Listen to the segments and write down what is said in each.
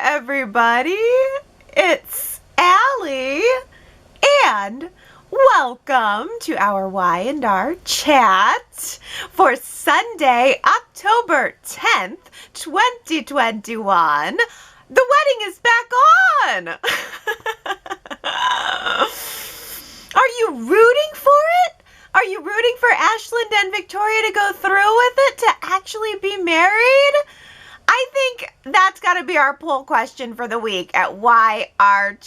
everybody. It's Allie, and welcome to our Y&R Chat for Sunday, October 10th, 2021. The wedding is back on! Are you rooting for it? Are you rooting for Ashland and Victoria to go through with it, to actually be married? I think that's got to be our poll question for the week at yrchat.com.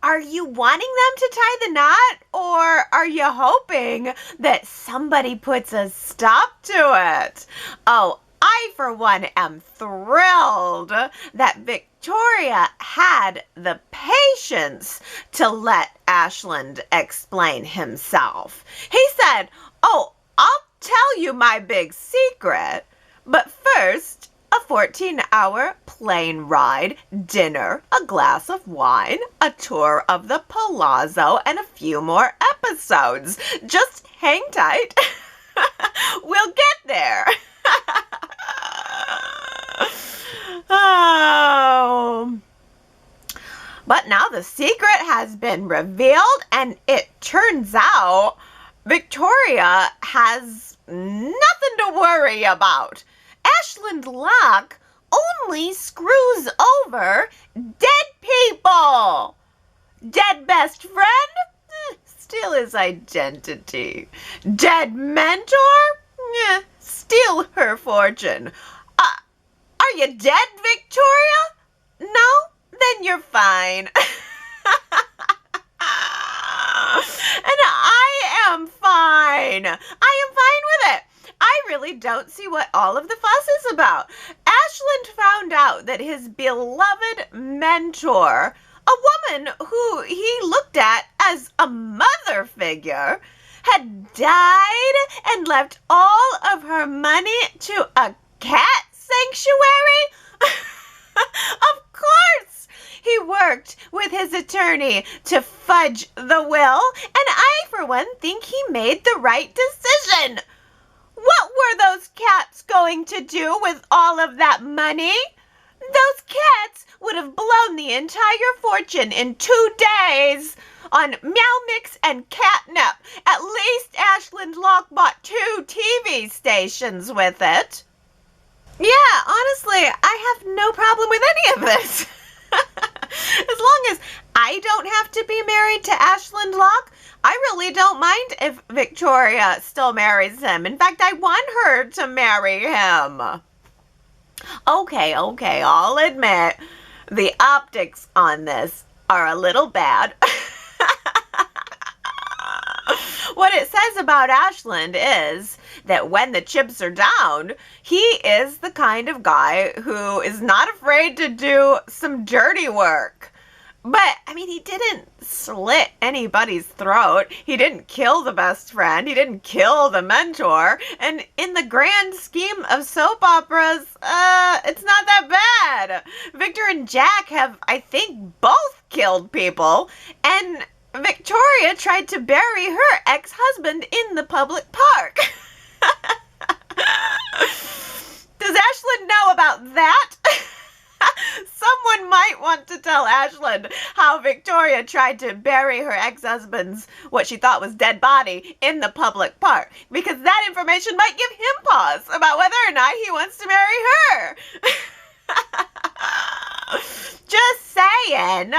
Are you wanting them to tie the knot, or are you hoping that somebody puts a stop to it? Oh, I, for one, am thrilled that Victoria had the patience to let Ashland explain himself. He said, "Oh, I'll tell you my big secret. But first, a 14-hour plane ride, dinner, a glass of wine, a tour of the Palazzo, and a few more episodes. Just hang tight. We'll get there." Oh. But now the secret has been revealed, and it turns out Victoria has nothing to worry about. Ashland Locke only screws over dead people. Dead best friend? Steal his identity. Dead mentor? Steal her fortune. Are you dead, Victoria? No? Then you're fine. And I am fine. I am fine with it. I really don't see what all of the fuss is about. Ashland found out that his beloved mentor, a woman who he looked at as a mother figure, had died and left all of her money to a cat sanctuary. Of course, he worked with his attorney to fudge the will, and I, for one, think he made the right decision. What were those cats going to do with all of that money? Those cats would have blown the entire fortune in 2 days on Meow Mix and catnip. At least Ashland Locke bought 2 TV stations with it. Yeah, honestly, I have no problem with any of this. As long as I don't have to be married to Ashland Locke, I really don't mind if Victoria still marries him. In fact, I want her to marry him. Okay, I'll admit the optics on this are a little bad. What it says about Ashland is that when the chips are down, he is the kind of guy who is not afraid to do some dirty work. But, I mean, he didn't slit anybody's throat. He didn't kill the best friend. He didn't kill the mentor. And in the grand scheme of soap operas, it's not that bad. Victor and Jack have, I think, both killed people. And Victoria tried to bury her ex-husband in the public park. Does Ashland know about that? Someone might want to tell Ashland how Victoria tried to bury her ex-husband's, what she thought was dead body, in the public park, because that information might give him pause about whether or not he wants to marry her. Just saying.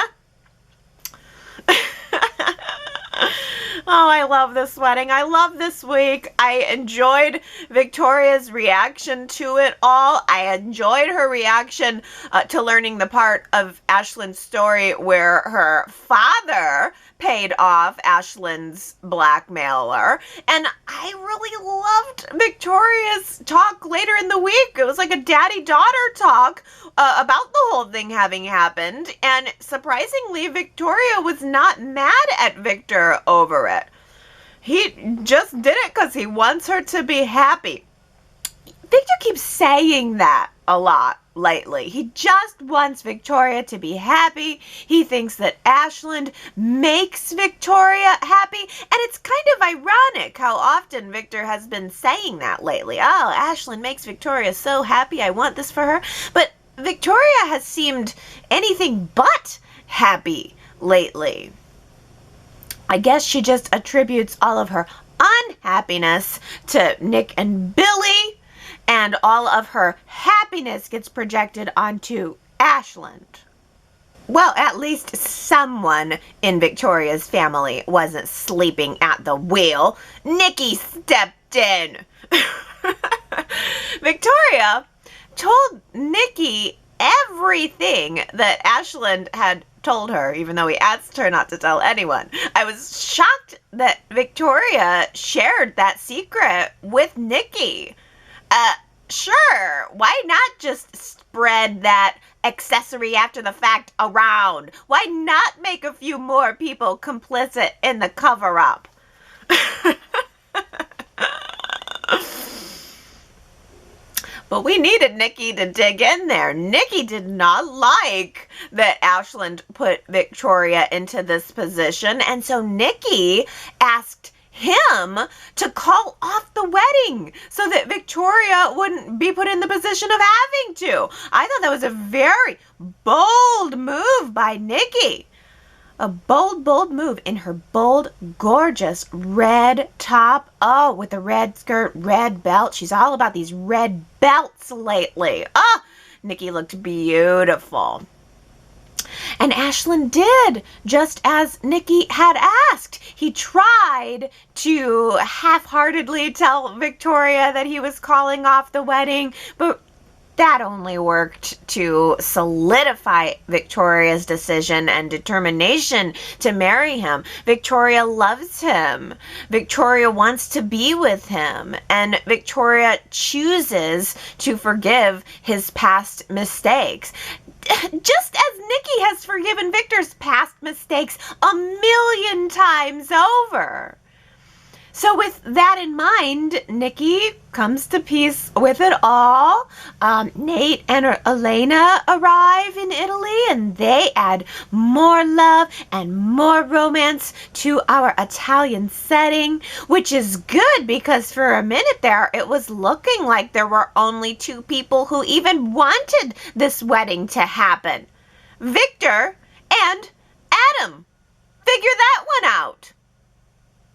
Oh, I love this wedding. I love this week. I enjoyed Victoria's reaction to it all. I enjoyed her reaction to learning the part of Ashland's story where her father paid off Ashland's blackmailer. And I really loved Victoria's talk later in the week. It was like a daddy-daughter talk about the whole thing having happened. And surprisingly, Victoria was not mad at Victor over it. He just did it because he wants her to be happy. Victor keeps saying that a lot lately. He just wants Victoria to be happy. He thinks that Ashland makes Victoria happy. And it's kind of ironic how often Victor has been saying that lately. Oh, Ashland makes Victoria so happy. I want this for her. But Victoria has seemed anything but happy lately. I guess she just attributes all of her unhappiness to Nick and Billy, and all of her happiness gets projected onto Ashland. Well, at least someone in Victoria's family wasn't sleeping at the wheel. Nikki stepped in. Victoria told Nikki everything that Ashland had told her, even though he asked her not to tell anyone. I was shocked that Victoria shared that secret with Nikki. Sure, why not just spread that accessory after the fact around? Why not make a few more people complicit in the cover-up? But we needed Nikki to dig in there. Nikki did not like that Ashland put Victoria into this position, and so Nikki asked him to call off the wedding so that Victoria wouldn't be put in the position of having to. I thought that was a very bold move by Nikki. A bold, bold move in her bold, gorgeous red top. Oh, with the red skirt, red belt. She's all about these red belts lately. Oh, Nikki looked beautiful. And Ashland did just as Nikki had asked. He tried to half-heartedly tell Victoria that he was calling off the wedding, but that only worked to solidify Victoria's decision and determination to marry him. Victoria loves him. Victoria wants to be with him. And Victoria chooses to forgive his past mistakes. Just as Nikki has forgiven Victor's past mistakes 1,000,000 times over. So with that in mind, Nikki comes to peace with it all. Nate and Elena arrive in Italy, and they add more love and more romance to our Italian setting, which is good because for a minute there, it was looking like there were only two people who even wanted this wedding to happen. Victor and Adam. Figure that one out.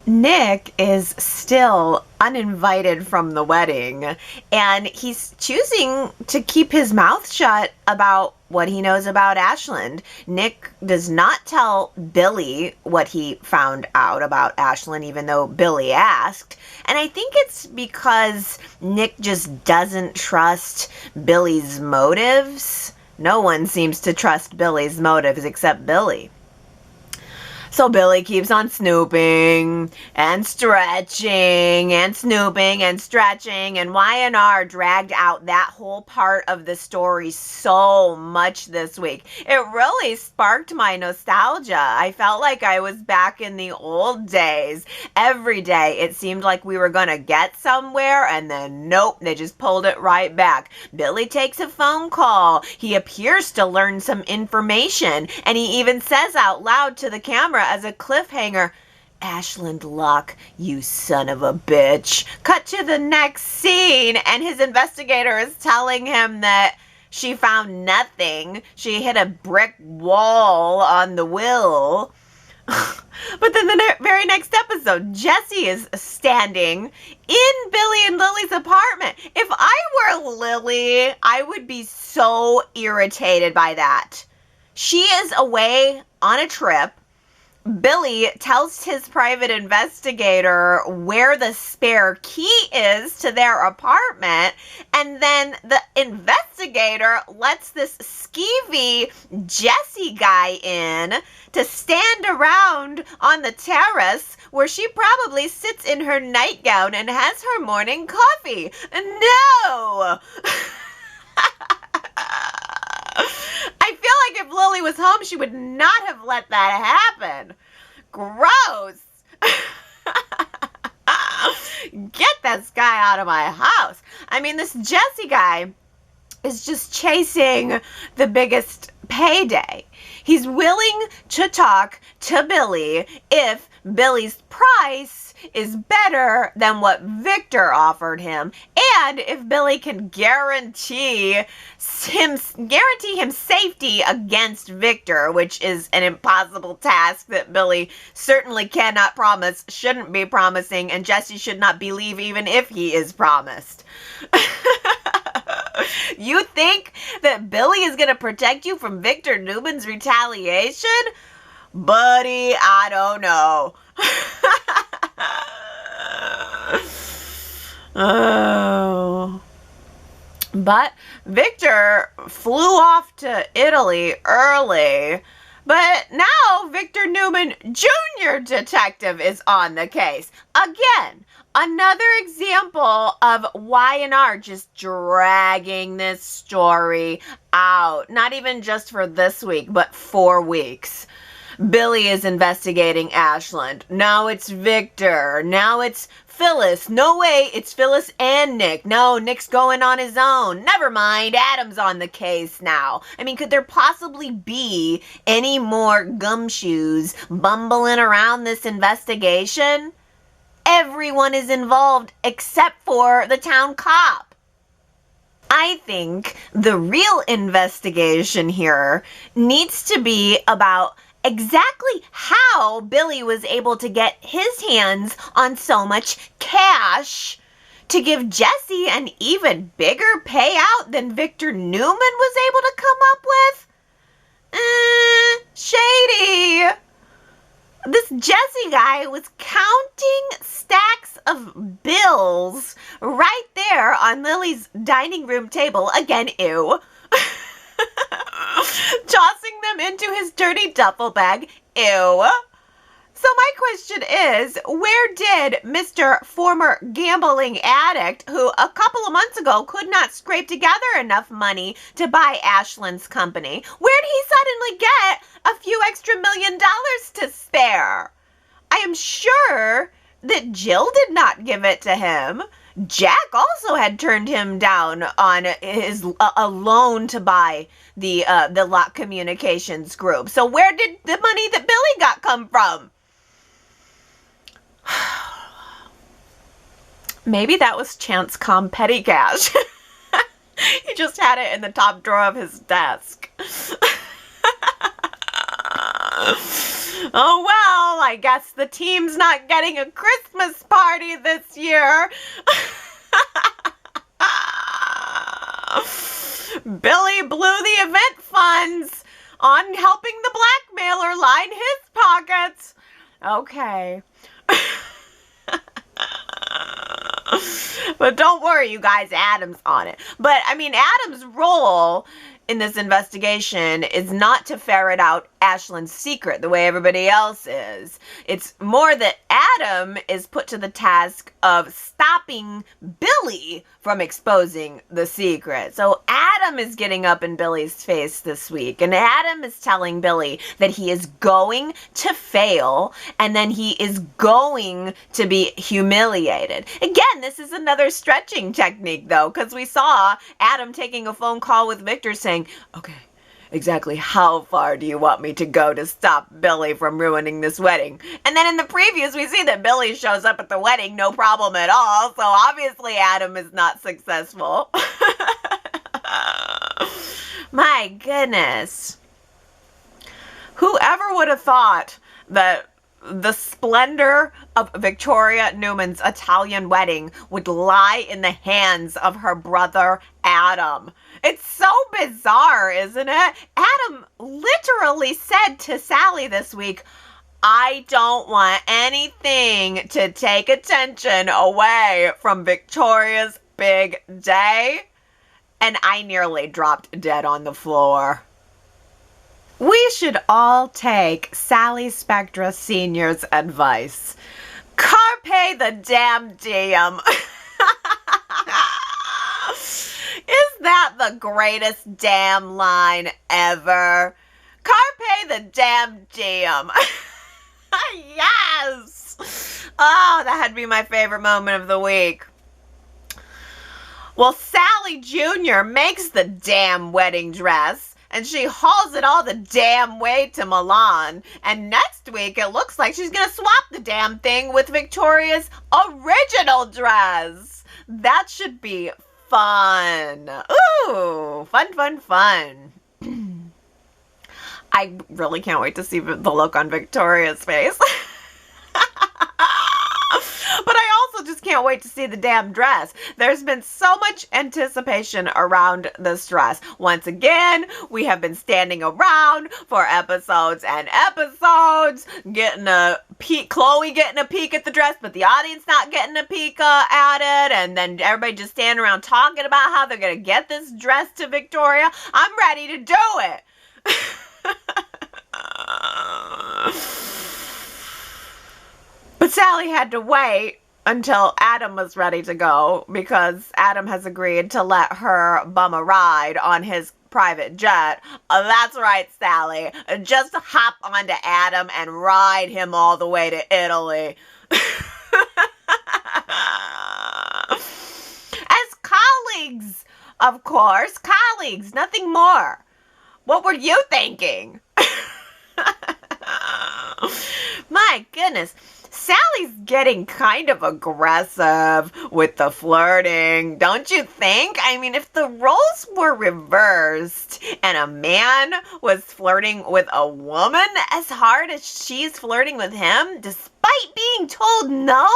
Nick is still uninvited from the wedding, and he's choosing to keep his mouth shut about what he knows about Ashland. Nick does not tell Billy what he found out about Ashland, even though Billy asked. And I think it's because Nick just doesn't trust Billy's motives. No one seems to trust Billy's motives except Billy. So Billy keeps on snooping and stretching and snooping and stretching, and Y&R dragged out that whole part of the story so much this week. It really sparked my nostalgia. I felt like I was back in the old days. Every day it seemed like we were going to get somewhere, and then nope, they just pulled it right back. Billy takes a phone call. He appears to learn some information, and he even says out loud to the camera as a cliffhanger, "Ashland Locke, you son of a bitch." Cut to the next scene, and his investigator is telling him that she found nothing. She hit a brick wall on the will. But then the very next episode, Jesse is standing in Billy and Lily's apartment. If I were Lily, I would be so irritated by that. She is away on a trip. Billy tells his private investigator where the spare key is to their apartment, and then the investigator lets this skeevy Jesse guy in to stand around on the terrace where she probably sits in her nightgown and has her morning coffee. No! I feel like if Lily was home, she would not have let that happen. Gross. Get this guy out of my house. I mean, this Jesse guy is just chasing the biggest payday. He's willing to talk to Billy if Billy's price is better than what Victor offered him, and if Billy can guarantee him safety against Victor, which is an impossible task that Billy certainly cannot promise, shouldn't be promising, and Jesse should not believe even if he is promised. You think that Billy is going to protect you from Victor Newman's retaliation? Buddy, I don't know. Oh. But Victor flew off to Italy early. But now Victor Newman, Jr. detective, is on the case. Again, another example of Y&R just dragging this story out. Not even just for this week, but 4 weeks. Billy is investigating Ashland. Now it's Victor. Now it's Phyllis. No way, it's Phyllis and Nick. No, Nick's going on his own. Never mind, Adam's on the case now. I mean, could there possibly be any more gumshoes bumbling around this investigation? Everyone is involved except for the town cop. I think the real investigation here needs to be about exactly how Billy was able to get his hands on so much cash to give Jesse an even bigger payout than Victor Newman was able to come up with. Shady. This Jesse guy was counting stacks of bills right there on Lily's dining room table. Again, ew. Tossing them into his dirty duffel bag. Ew. So my question is, where did Mr. Former Gambling Addict, who a couple of months ago could not scrape together enough money to buy Ashland's company, where did he suddenly get a few extra $1 million to spare? I am sure that Jill did not give it to him. Jack also had turned him down on his a loan to buy the Lock Communications Group. So where did the money that Billy got come from? Maybe that was Chance Com petty cash. He just had it in the top drawer of his desk. Oh well, I guess the team's not getting a Christmas party this year. Billy blew the event funds on helping the blackmailer line his pockets. Okay. But don't worry, you guys, Adam's on it. But, I mean, Adam's role in this investigation is not to ferret out Ashland's secret the way everybody else is. It's more that Adam is put to the task of stopping Billy from exposing the secret. So Adam is getting up in Billy's face this week, and Adam is telling Billy that he is going to fail, and then he is going to be humiliated. Again, this is another stretching technique, though, because we saw Adam taking a phone call with Victor saying, okay, exactly how far do you want me to go to stop Billy from ruining this wedding? And then in the previews, we see that Billy shows up at the wedding, no problem at all. So obviously Adam is not successful. My goodness. Whoever would have thought that the splendor of Victoria Newman's Italian wedding would lie in the hands of her brother, Adam. It's so bizarre, isn't it? Adam literally said to Sally this week, I don't want anything to take attention away from Victoria's big day. And I nearly dropped dead on the floor. We should all take Sally Spectra Sr.'s advice. Carpe the damn diem. Is that the greatest damn line ever? Carpe the damn diem. Yes! Oh, that had to be my favorite moment of the week. Well, Sally Jr. makes the damn wedding dress. and she hauls it all the damn way to Milan. And next week, it looks like she's going to swap the damn thing with Victoria's original dress. That should be fun. Ooh, fun, fun, fun. I really can't wait to see the look on Victoria's face. But I also just can't wait to see the damn dress. There's been so much anticipation around this dress. Once again, we have been standing around for episodes and episodes, getting a peek, Chloe getting a peek at the dress, but the audience not getting a peek at it, and then everybody just standing around talking about how they're going to get this dress to Victoria. I'm ready to do it. But Sally had to wait until Adam was ready to go because Adam has agreed to let her bum a ride on his private jet. That's right, Sally. Just hop onto Adam and ride him all the way to Italy. As colleagues, of course. Colleagues, nothing more. What were you thinking? My goodness. Sally's getting kind of aggressive with the flirting, don't you think? I mean, if the roles were reversed and a man was flirting with a woman as hard as she's flirting with him, despite being told no,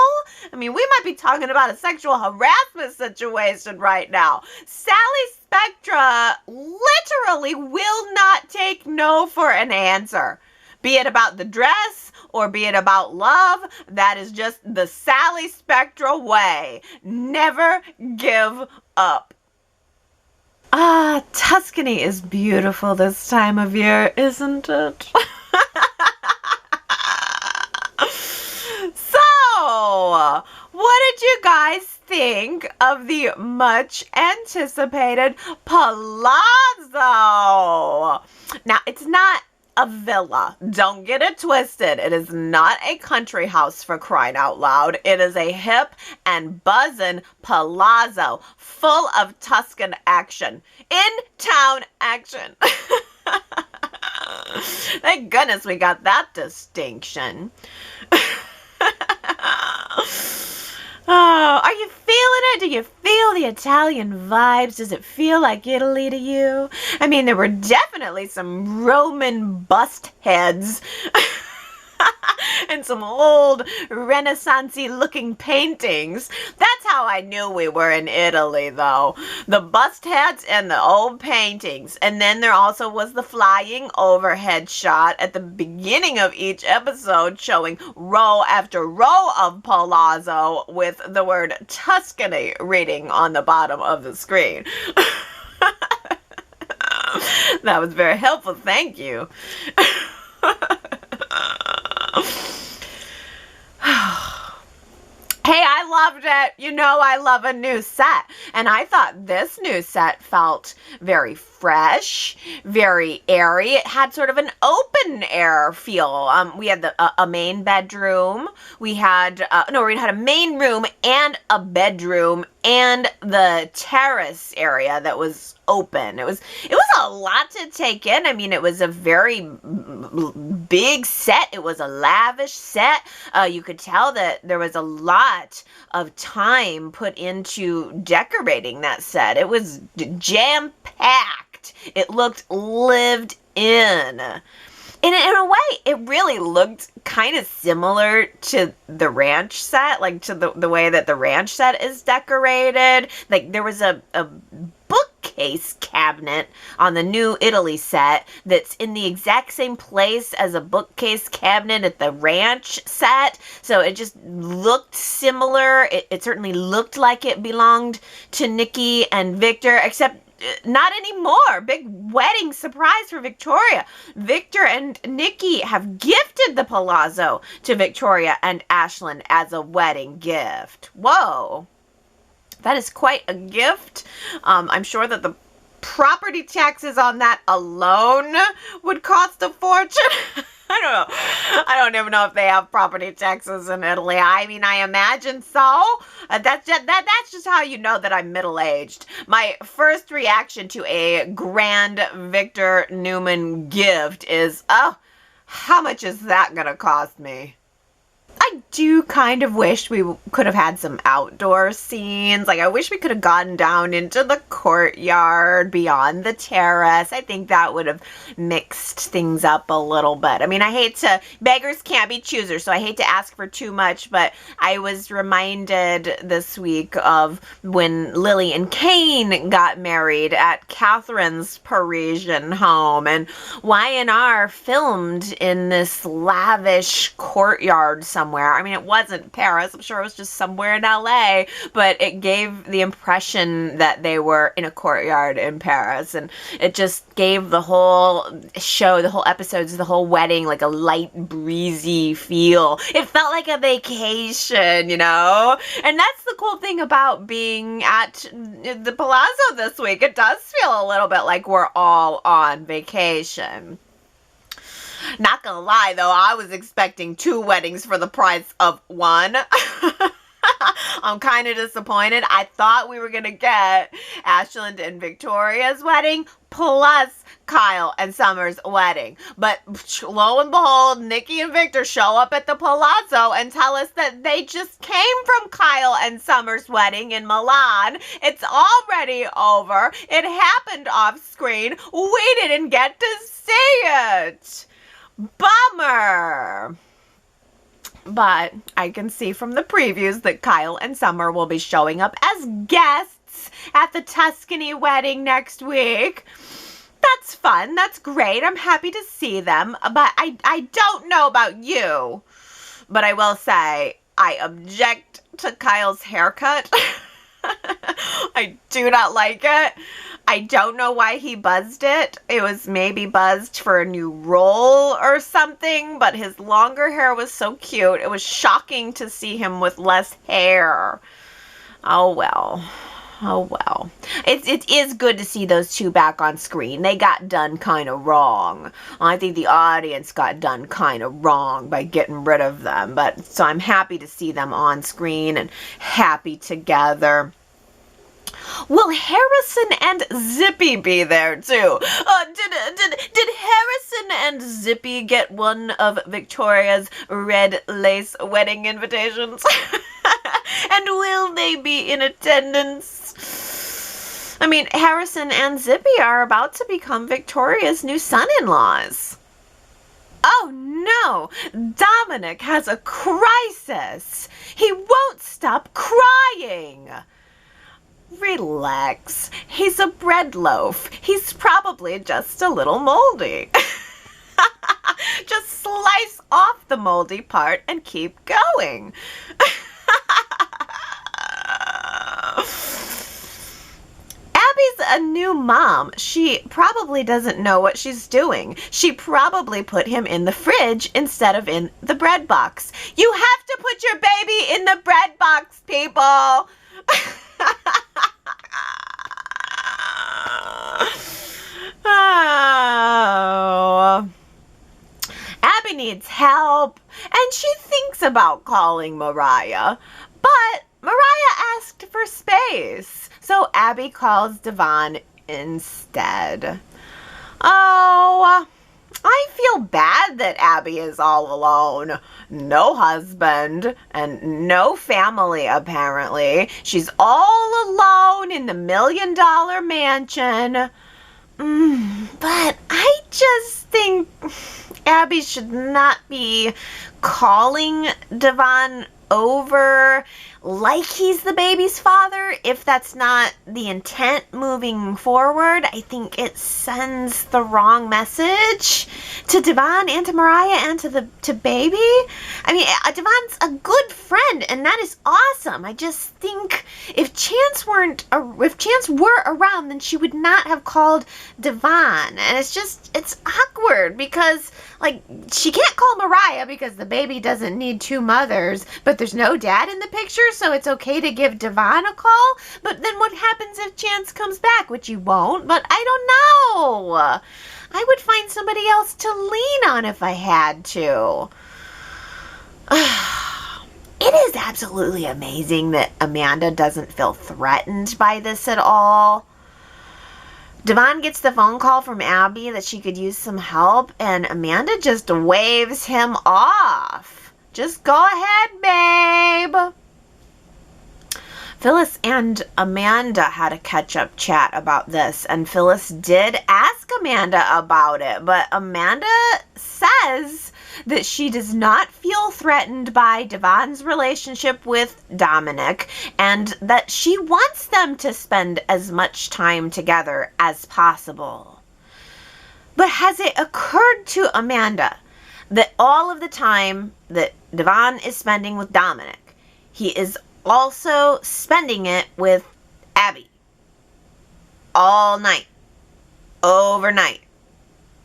I mean, we might be talking about a sexual harassment situation right now. Sally Spectra literally will not take no for an answer. Be it about the dress or be it about love, that is just the Sally Spectra way. Never give up. Tuscany is beautiful this time of year, isn't it? So, what did you guys think of the much anticipated palazzo? Now, it's not a villa. Don't get it twisted. It is not a country house, for crying out loud. It is a hip and buzzin' palazzo full of Tuscan action. In-town action. Thank goodness we got that distinction. Oh, are you feeling it? Do you feel the Italian vibes? Does it feel like Italy to you? I mean, there were definitely some Roman bust heads and some old Renaissance-y looking paintings. That's how I knew we were in Italy, though. The bust heads and the old paintings. And then there also was the flying overhead shot at the beginning of each episode showing row after row of palazzo with the word Tuscany reading on the bottom of the screen. That was very helpful. Thank you. Hey, I loved it. You know I love a new set. And I thought this new set felt very fresh, very airy. It had sort of an open air feel. We had a main bedroom. We had a main room and a bedroom and the terrace area that was open. It was a lot to take in. I mean, it was a very big set. It was a lavish set. You could tell that there was a lot of time put into decorating that set. It was jam-packed. It looked lived in. And in a way, it really looked kind of similar to the ranch set, like to the way that the ranch set is decorated. Like there was a bookcase cabinet on the New Italy set that's in the exact same place as a bookcase cabinet at the ranch set. So it just looked similar. It certainly looked like it belonged to Nikki and Victor, except not anymore. Big wedding surprise for Victoria. Victor and Nikki have gifted the palazzo to Victoria and Ashland as a wedding gift. Whoa. That is quite a gift. I'm sure that the property taxes on that alone would cost a fortune. I don't know. I don't even know if they have property taxes in Italy. I mean, I imagine so. That's just how you know that I'm middle-aged. My first reaction to a grand Victor Newman gift is, oh, how much is that gonna cost me? I do kind of wish we could have had some outdoor scenes. Like, I wish we could have gotten down into the courtyard beyond the terrace. I think that would have mixed things up a little bit. I mean, beggars can't be choosers, so I hate to ask for too much, but I was reminded this week of when Lily and Kane got married at Catherine's Parisian home, and Y&R filmed in this lavish courtyard somewhere. I mean, it wasn't Paris. I'm sure it was just somewhere in LA, but it gave the impression that they were in a courtyard in Paris, and it just gave the whole show, the whole episodes, the whole wedding like a light, breezy feel. It felt like a vacation, you know? And that's the cool thing about being at the Palazzo this week. It does feel a little bit like we're all on vacation. Not gonna lie, though, I was expecting 2 weddings for the price of 1. I'm kind of disappointed. I thought we were gonna get Ashland and Victoria's wedding plus Kyle and Summer's wedding. But lo and behold, Nikki and Victor show up at the Palazzo and tell us that they just came from Kyle and Summer's wedding in Milan. It's already over. It happened off screen. We didn't get to see it. Bummer. But I can see from the previews that Kyle and Summer will be showing up as guests at the Tuscany wedding next week. That's fun. That's great. I'm happy to see them. But I don't know about you. But I will say I object to Kyle's haircut. I do not like it. I don't know why he buzzed it. It was maybe buzzed for a new role or something, but his longer hair was so cute. It was shocking to see him with less hair. Oh well. Oh well. It is good to see those two back on screen. They got done kind of wrong. I think the audience got done kind of wrong by getting rid of them. But so I'm happy to see them on screen and happy together. Will Harrison and Zippy be there too? Did Harrison and Zippy get one of Victoria's red lace wedding invitations? And will they be in attendance? I mean, Harrison and Zippy are about to become Victoria's new son-in-laws. Oh no! Dominic has a crisis! He won't stop crying! Relax. He's a bread loaf. He's probably just a little moldy. Just slice off the moldy part and keep going. Abby's a new mom. She probably doesn't know what she's doing. She probably put him in the fridge instead of in the bread box. You have to put your baby in the bread box, people. Oh. Abby needs help, and she thinks about calling Mariah, but Mariah asked for space, so Abby calls Devon instead. Oh, I feel bad that Abby is all alone. No husband and no family, apparently. She's all alone in the $1 million mansion. But I just think Abby should not be calling Devon over like he's the baby's father. If that's not the intent moving forward, I think it sends the wrong message to Devon and to Mariah and to baby. I mean, Devon's a good friend, and that is awesome. I just think if Chance were around, then she would not have called Devon, and it's awkward because like she can't call Mariah because the baby doesn't need 2 mothers, but there's no dad in the picture, so it's okay to give Devon a call. But then what happens if Chance comes back, which he won't? But I don't know. I would find somebody else to lean on if I had to. It is absolutely amazing that Amanda doesn't feel threatened by this at all. Devon gets the phone call from Abby that she could use some help, and Amanda just waves him off. Just go ahead, babe. Phyllis and Amanda had a catch-up chat about this, and Phyllis did ask Amanda about it, but Amanda says that she does not feel threatened by Devon's relationship with Dominic, and that she wants them to spend as much time together as possible. But has it occurred to Amanda that all of the time that Devon is spending with Dominic, he is also spending it with Abby? All night, overnight.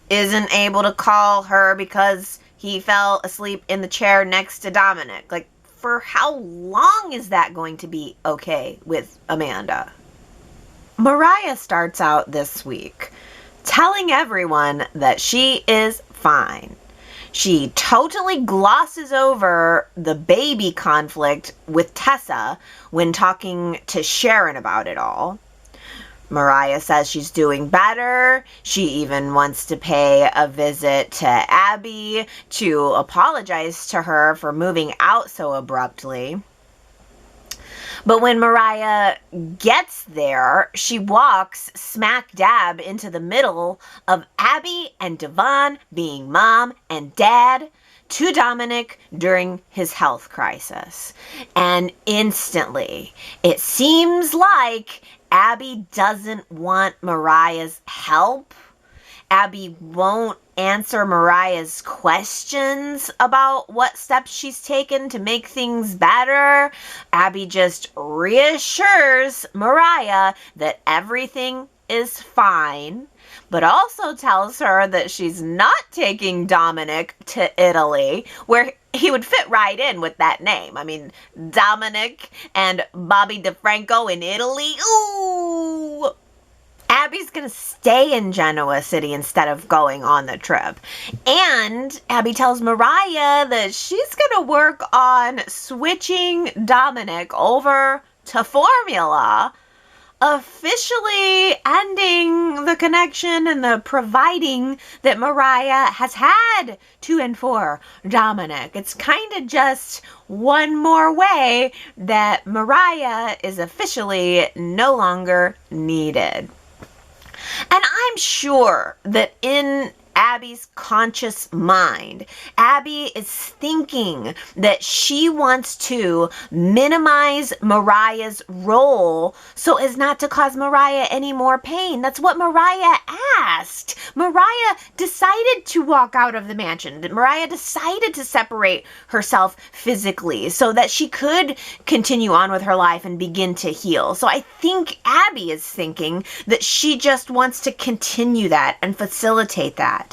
Isn't able to call her because he fell asleep in the chair next to Dominic. Like, for how long is that going to be okay with Amanda? Mariah starts out this week telling everyone that she is fine. She totally glosses over the baby conflict with Tessa when talking to Sharon about it all. Mariah says she's doing better. She even wants to pay a visit to Abby to apologize to her for moving out so abruptly. But when Mariah gets there, she walks smack dab into the middle of Abby and Devon being mom and dad to Dominic during his health crisis. And instantly, it seems like Abby doesn't want Mariah's help. Abby won't answer Mariah's questions about what steps she's taken to make things better. Abby just reassures Mariah that everything is fine, but also tells her that she's not taking Dominic to Italy, where he would fit right in with that name. I mean, Dominic and Bobby DeFranco in Italy. Ooh! Abby's going to stay in Genoa City instead of going on the trip. And Abby tells Mariah that she's going to work on switching Dominic over to formula, officially ending the connection and the providing that Mariah has had to and for Dominic. It's kind of just one more way that Mariah is officially no longer needed. And I'm sure that in Abby's conscious mind, Abby is thinking that she wants to minimize Mariah's role so as not to cause Mariah any more pain. That's what Mariah asked. Mariah decided to walk out of the mansion. Mariah decided to separate herself physically so that she could continue on with her life and begin to heal. So I think Abby is thinking that she just wants to continue that and facilitate that.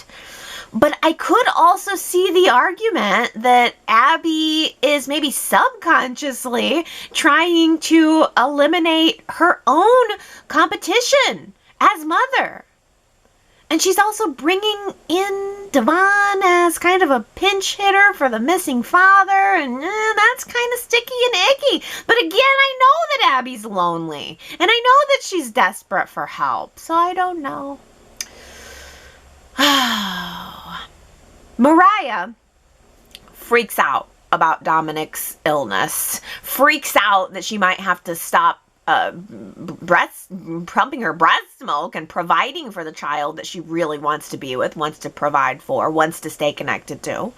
But I could also see the argument that Abby is maybe subconsciously trying to eliminate her own competition as mother. And she's also bringing in Devon as kind of a pinch hitter for the missing father, and that's kind of sticky and icky. But again, I know that Abby's lonely, and I know that she's desperate for help, so I don't know. Mariah freaks out about Dominic's illness, freaks out that she might have to stop pumping her breast milk and providing for the child that she really wants to be with, wants to provide for, wants to stay connected to.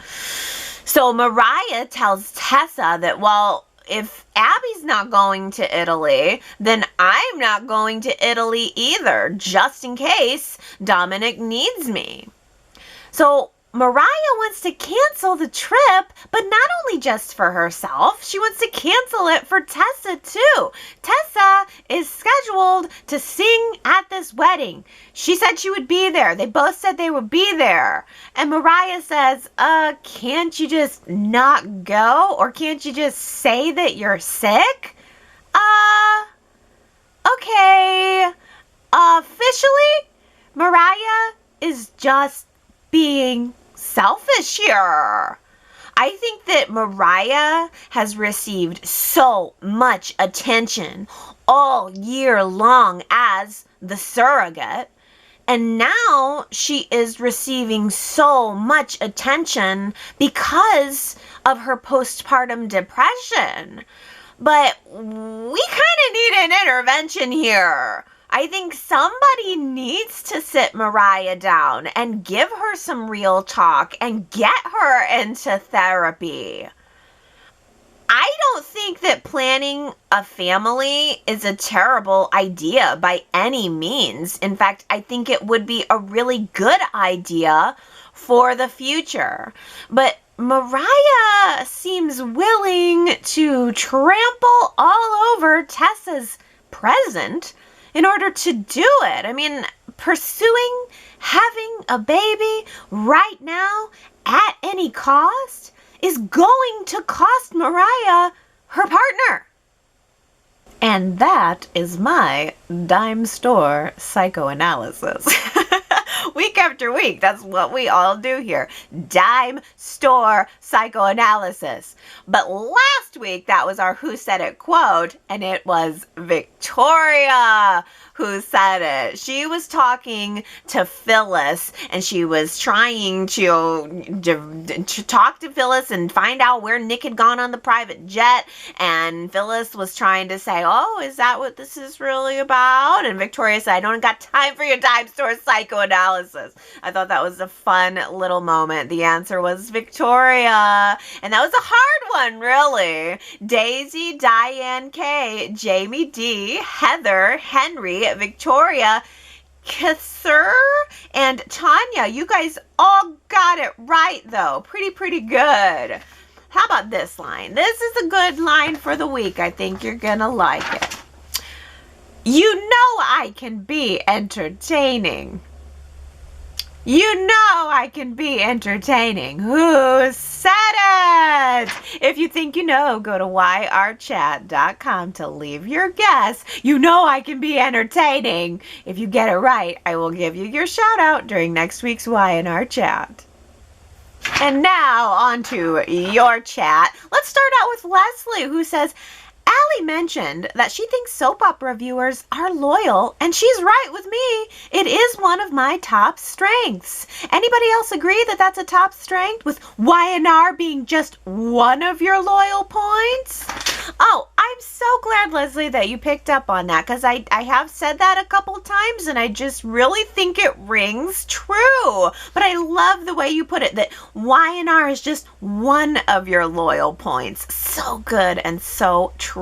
So Mariah tells Tessa that, well, if Abby's not going to Italy, then I'm not going to Italy either, just in case Dominic needs me. So Mariah wants to cancel the trip, but not only just for herself, she wants to cancel it for Tessa too. Tessa is scheduled to sing at this wedding. She said she would be there. They both said they would be there. And Mariah says, can't you just not go? Or can't you just say that you're sick? Okay. Officially, Mariah is just being selfish here. I think that Mariah has received so much attention all year long as the surrogate, and now she is receiving so much attention because of her postpartum depression. But we kind of need an intervention here. I think somebody needs to sit Mariah down and give her some real talk and get her into therapy. I don't think that planning a family is a terrible idea by any means. In fact, I think it would be a really good idea for the future. But Mariah seems willing to trample all over Tessa's present in order to do it. I mean, pursuing having a baby right now at any cost is going to cost Mariah her partner. And that is my dime store psychoanalysis. Week after week, that's what we all do here. Dime store psychoanalysis. But last week, that was our Who Said It quote, and it was Victoria who said it. She was talking to Phyllis, and she was trying to talk to Phyllis and find out where Nick had gone on the private jet, and Phyllis was trying to say, oh, is that what this is really about? And Victoria said, I don't got time for your dime store psychoanalysis. I thought that was a fun little moment. The answer was Victoria, and that was a hard one, really. Daisy, Diane K, Jamie D, Heather, Henry, Victoria, Kather, and Tanya. You guys all got it right, though. Pretty good. How about this line? This is a good line for the week. I think you're gonna like it. You know I can be entertaining. You know I can be entertaining. Who said it? If you think you know, go to yrchat.com to leave your guess. You know I can be entertaining. If you get it right, I will give you your shout out during next week's Y&R Chat. And now on to your chat. Let's start out with Leslie, who says, Allie mentioned that she thinks soap opera viewers are loyal, and she's right with me. It is one of my top strengths. Anybody else agree that that's a top strength, with Y&R being just one of your loyal points? Oh, I'm so glad, Leslie, that you picked up on that, because I have said that a couple times, and I just really think it rings true. But I love the way you put it, that Y&R is just one of your loyal points. So good and so true.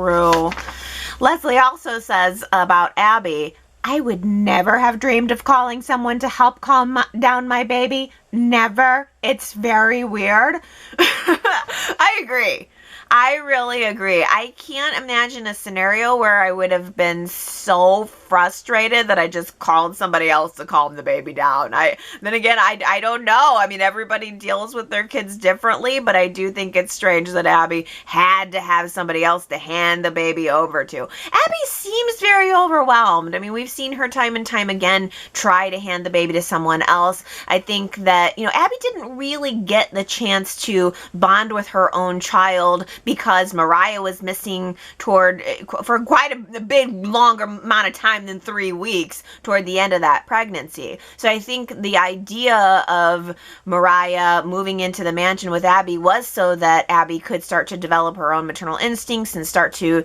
Leslie also says about Abby, I would never have dreamed of calling someone to help calm down my baby. Never. It's very weird. I agree. I really agree. I can't imagine a scenario where I would have been so frustrated that I just called somebody else to calm the baby down. Then again, I don't know. I mean, everybody deals with their kids differently, but I do think it's strange that Abby had to have somebody else to hand the baby over to. Abby seems very overwhelmed. I mean, we've seen her time and time again try to hand the baby to someone else. I think that, Abby didn't really get the chance to bond with her own child because Mariah was missing for quite a big longer amount of time than 3 weeks toward the end of that pregnancy. So I think the idea of Mariah moving into the mansion with Abby was so that Abby could start to develop her own maternal instincts and start to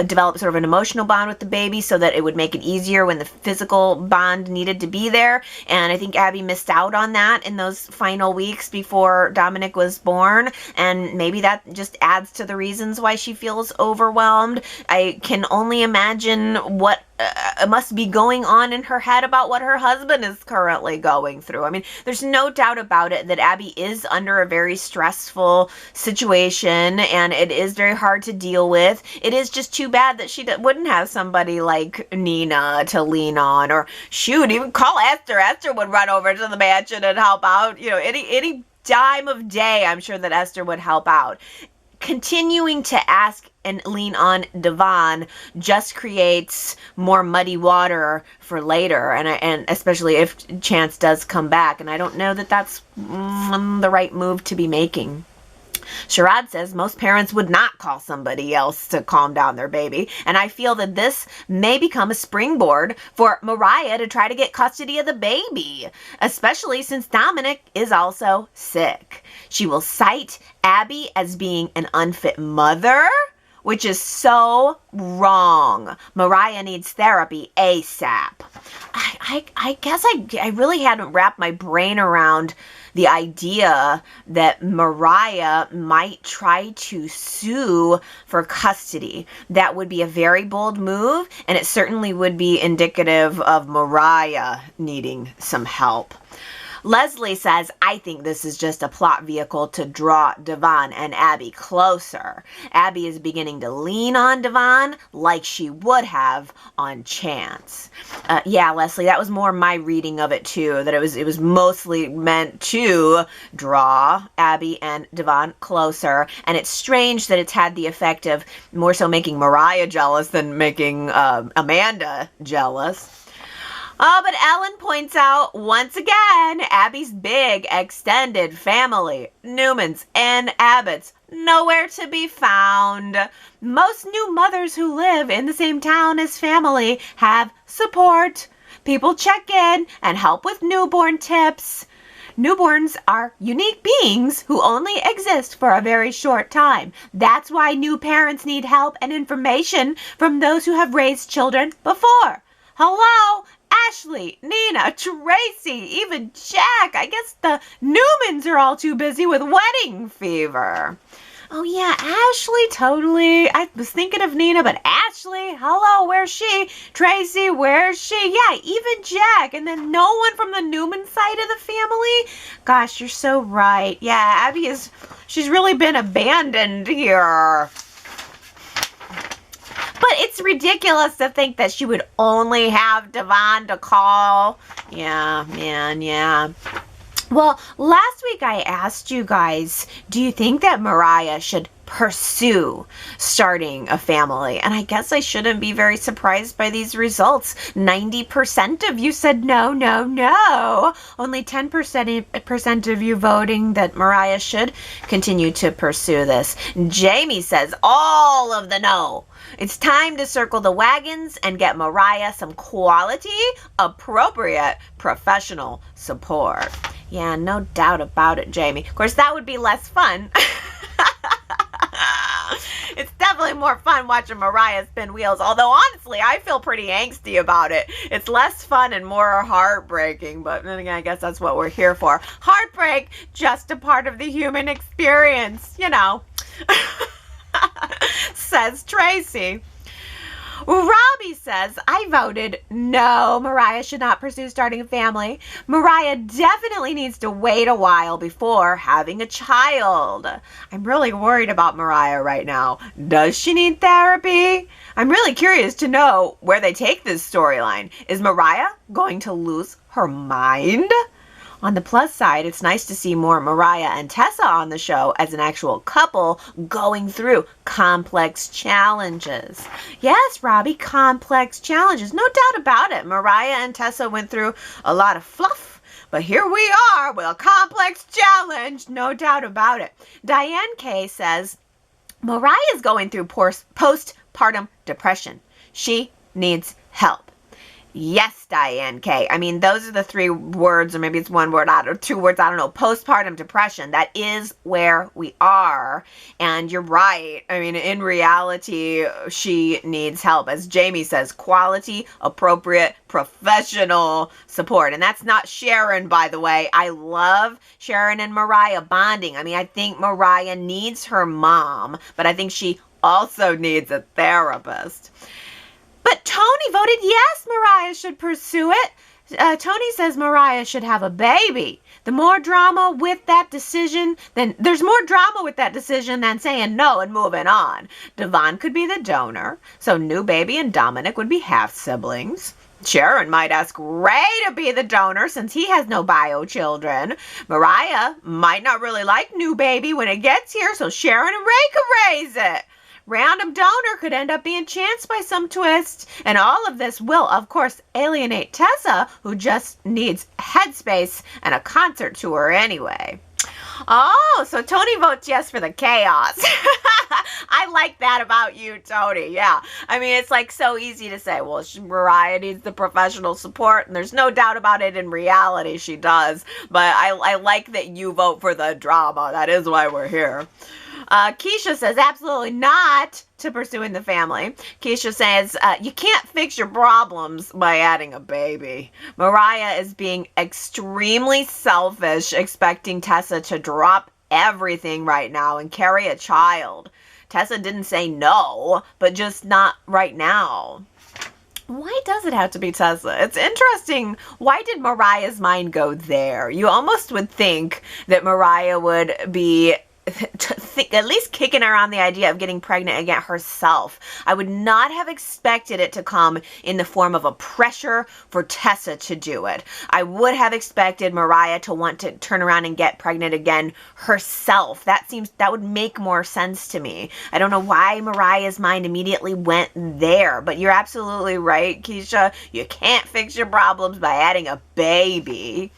develop sort of an emotional bond with the baby so that it would make it easier when the physical bond needed to be there. And I think Abby missed out on that in those final weeks before Dominic was born, and maybe that just adds to the reasons why she feels overwhelmed. I can only imagine what must be going on in her head about what her husband is currently going through. I mean, there's no doubt about it that Abby is under a very stressful situation, and it is very hard to deal with. It is just too bad that she wouldn't have somebody like Nina to lean on, or shoot, even call Esther. Esther would run over to the mansion and help out. Any time of day, I'm sure that Esther would help out. continuing to ask and lean on Devon just creates more muddy water for later, and especially if Chance does come back, and I don't know that that's the right move to be making. Sherrod says most parents would not call somebody else to calm down their baby, and I feel that this may become a springboard for Mariah to try to get custody of the baby, especially since Dominic is also sick. She will cite Abby as being an unfit mother, which is so wrong. Mariah needs therapy ASAP. I guess I really hadn't wrapped my brain around the idea that Mariah might try to sue for custody. That would be a very bold move, and it certainly would be indicative of Mariah needing some help. Leslie says, I think this is just a plot vehicle to draw Devon and Abby closer. Abby is beginning to lean on Devon like she would have on Chance. Yeah, Leslie, that was more my reading of it too, that it was mostly meant to draw Abby and Devon closer. And it's strange that it's had the effect of more so making Mariah jealous than making Amanda jealous. Oh, but Ellen points out, once again, Abby's big extended family, Newmans and Abbotts, nowhere to be found. Most new mothers who live in the same town as family have support. People check in and help with newborn tips. Newborns are unique beings who only exist for a very short time. That's why new parents need help and information from those who have raised children before. Hello? Ashley, Nina, Tracy, even Jack. I guess the Newmans are all too busy with wedding fever. Oh yeah, Ashley, totally. I was thinking of Nina, but Ashley, hello, where's she? Tracy, where's she? Yeah, even Jack. And then no one from the Newman side of the family? Gosh, you're so right. Yeah, Abby she's really been abandoned here. But it's ridiculous to think that she would only have Devon to call. Yeah, man, yeah. Well, last week I asked you guys, do you think that Mariah should pursue starting a family? And I guess I shouldn't be very surprised by these results. 90% of you said no, no, no. Only 10% of you voting that Mariah should continue to pursue this. Jamie says all of the no. It's time to circle the wagons and get Mariah some quality, appropriate, professional support. Yeah, no doubt about it, Jamie. Of course, that would be less fun. It's definitely more fun watching Mariah spin wheels, although honestly, I feel pretty angsty about it. It's less fun and more heartbreaking, but then again, I guess that's what we're here for. Heartbreak, just a part of the human experience, you know. Says Tracy. Robbie says, I voted no, Mariah should not pursue starting a family. Mariah definitely needs to wait a while before having a child. I'm really worried about Mariah right now. Does she need therapy? I'm really curious to know where they take this storyline. Is Mariah going to lose her mind? On the plus side, it's nice to see more Mariah and Tessa on the show as an actual couple going through complex challenges. Yes, Robbie, complex challenges. No doubt about it. Mariah and Tessa went through a lot of fluff, but here we are with a complex challenge. No doubt about it. Diane K says, Mariah is going through postpartum depression. She needs help. Yes, Diane K. I mean, those are the 3 words, or maybe it's 1 word or 2 words, I don't know. Postpartum depression. That is where we are. And you're right. I mean, in reality, she needs help. As Jamie says, quality, appropriate, professional support. And that's not Sharon, by the way. I love Sharon and Mariah bonding. I mean, I think Mariah needs her mom, but I think she also needs a therapist. But Tony voted yes, Mariah should pursue it. Tony says Mariah should have a baby. The more drama with that decision, there's more drama with that decision than saying no and moving on. Devon could be the donor, so new baby and Dominic would be half siblings. Sharon might ask Ray to be the donor since he has no bio children. Mariah might not really like new baby when it gets here, so Sharon and Ray could raise it. Random donor could end up being Chance by some twist. And all of this will, of course, alienate Tessa, who just needs headspace and a concert tour anyway. Oh, so Tony votes yes for the chaos. I like that about you, Tony. Yeah. I mean, it's like so easy to say, well, Mariah needs the professional support, and there's no doubt about it in reality she does. But I like that you vote for the drama. That is why we're here. Keisha says absolutely not to pursuing the family. Keisha says you can't fix your problems by adding a baby. Mariah is being extremely selfish, expecting Tessa to drop everything right now and carry a child. Tessa didn't say no, but just not right now. Why does it have to be Tessa? It's interesting. Why did Mariah's mind go there? You almost would think that Mariah would be at least kicking around the idea of getting pregnant again herself. I would not have expected it to come in the form of a pressure for Tessa to do it. I would have expected Mariah to want to turn around and get pregnant again herself. That would make more sense to me. I don't know why Mariah's mind immediately went there, but you're absolutely right, Keisha. You can't fix your problems by adding a baby.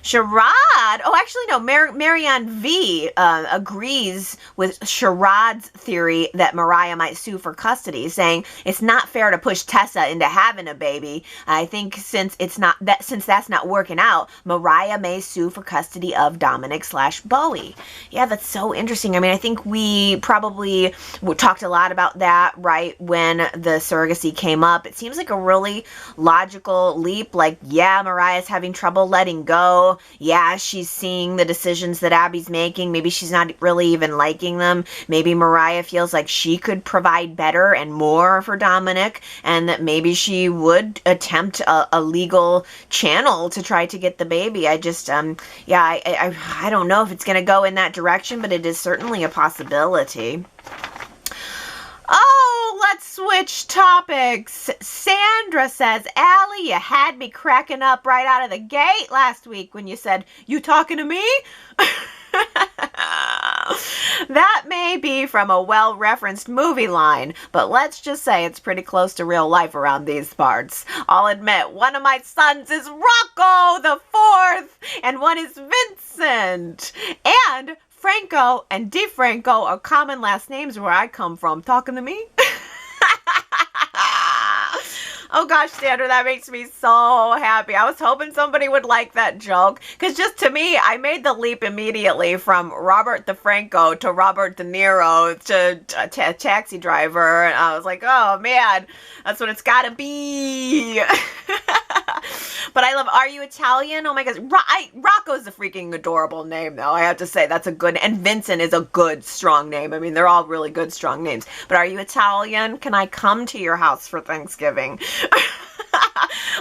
Sherrod, oh, actually, no, Marianne V agrees with Sherrod's theory that Mariah might sue for custody, saying it's not fair to push Tessa into having a baby. I think since that's not working out, Mariah may sue for custody of Dominic/Bowie. Yeah, that's so interesting. I mean, I think we probably talked a lot about that right when the surrogacy came up. It seems like a really logical leap. Like, yeah, Mariah's having trouble letting go. Yeah, she's seeing the decisions that Abby's making. Maybe she's not really even liking them. Maybe Mariah feels like she could provide better and more for Dominic, and that maybe she would attempt a legal channel to try to get the baby. I just, I don't know if it's going to go in that direction, but it is certainly a possibility. Oh, let's switch topics. Sandra says, Allie, you had me cracking up right out of the gate last week when you said, "You talking to me?" That may be from a well-referenced movie line, but let's just say it's pretty close to real life around these parts. I'll admit, one of my sons is Rocco the Fourth, and one is Vincent. And Franco and DeFranco are common last names where I come from. Talking to me? Oh gosh, Sandra, that makes me so happy. I was hoping somebody would like that joke. Because just to me, I made the leap immediately from Robert DeFranco to Robert De Niro to Taxi Driver. And I was like, oh man, that's what it's got to be. But I love, are you Italian? Oh my gosh. Rocco's a freaking adorable name, though. I have to say, that's a good, and Vincent is a good, strong name. I mean, they're all really good, strong names. But are you Italian? Can I come to your house for Thanksgiving?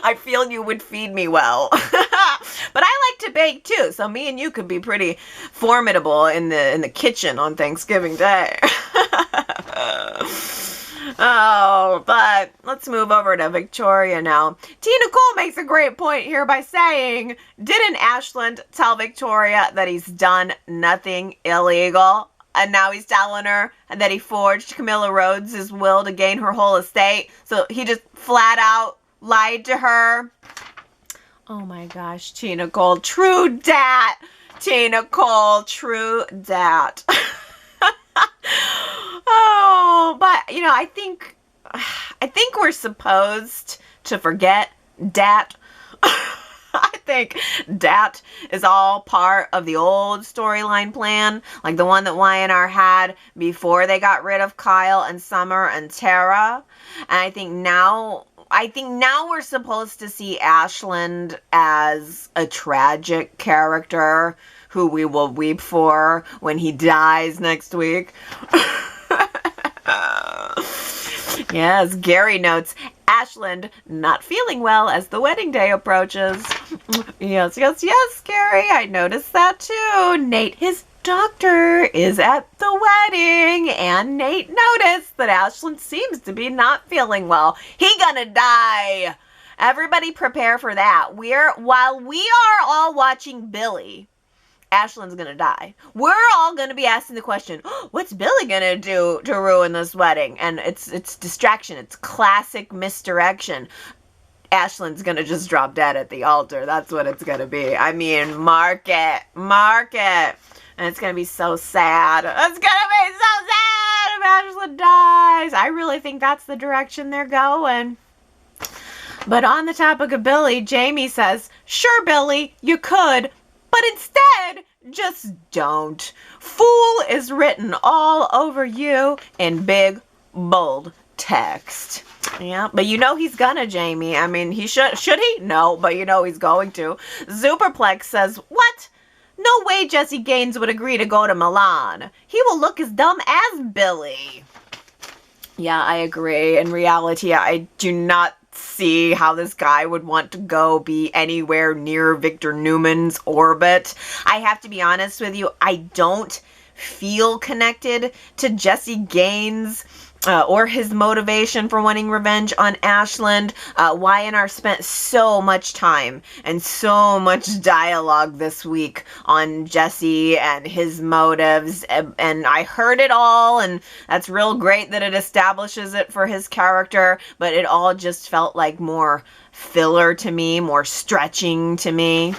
I feel you would feed me well. But I like to bake too, so me and you could be pretty formidable in the kitchen on Thanksgiving Day. Oh, but let's move over to Victoria now. Tina Cole makes a great point here by saying, didn't Ashland tell Victoria that he's done nothing illegal? And now he's telling her that he forged Camilla Rhodes' will to gain her whole estate. So he just flat out lied to her. Oh my gosh, Tina Cole, true dat. Tina Cole, true dat. Oh, but, you know, I think we're supposed to forget dat. I think dat is all part of the old storyline plan, like the one that Y&R had before they got rid of Kyle and Summer and Tara. And I think now we're supposed to see Ashland as a tragic character who we will weep for when he dies next week. Yes, Gary notes, Ashland not feeling well as the wedding day approaches. Yes, Gary, I noticed that too. Nate, his doctor, is at the wedding, and Nate noticed that Ashland seems to be not feeling well. He gonna die. Everybody prepare for that. While we are all watching Billy, Ashland's gonna die. We're all gonna be asking the question, what's Billy gonna do to ruin this wedding? And it's distraction. It's classic misdirection. Ashland's gonna just drop dead at the altar. That's what it's gonna be. I mean, mark it. And it's gonna be so sad. It's gonna be so sad if Ashland dies. I really think that's the direction they're going. But on the topic of Billy, Jamie says, sure, Billy, you could, but instead, just don't. Fool is written all over you in big, bold text. Yeah, but you know he's gonna, Jamie. I mean, he should he? No, but you know he's going to. Superplex says, what? No way Jesse Gaines would agree to go to Milan. He will look as dumb as Billy. Yeah, I agree. In reality, I do not see how this guy would want to go be anywhere near Victor Newman's orbit. I have to be honest with you, I don't feel connected to Jesse Gaines or his motivation for wanting revenge on Ashland. Y&R spent so much time and so much dialogue this week on Jesse and his motives, and I heard it all, and that's real great that it establishes it for his character, but it all just felt like more filler to me, more stretching to me.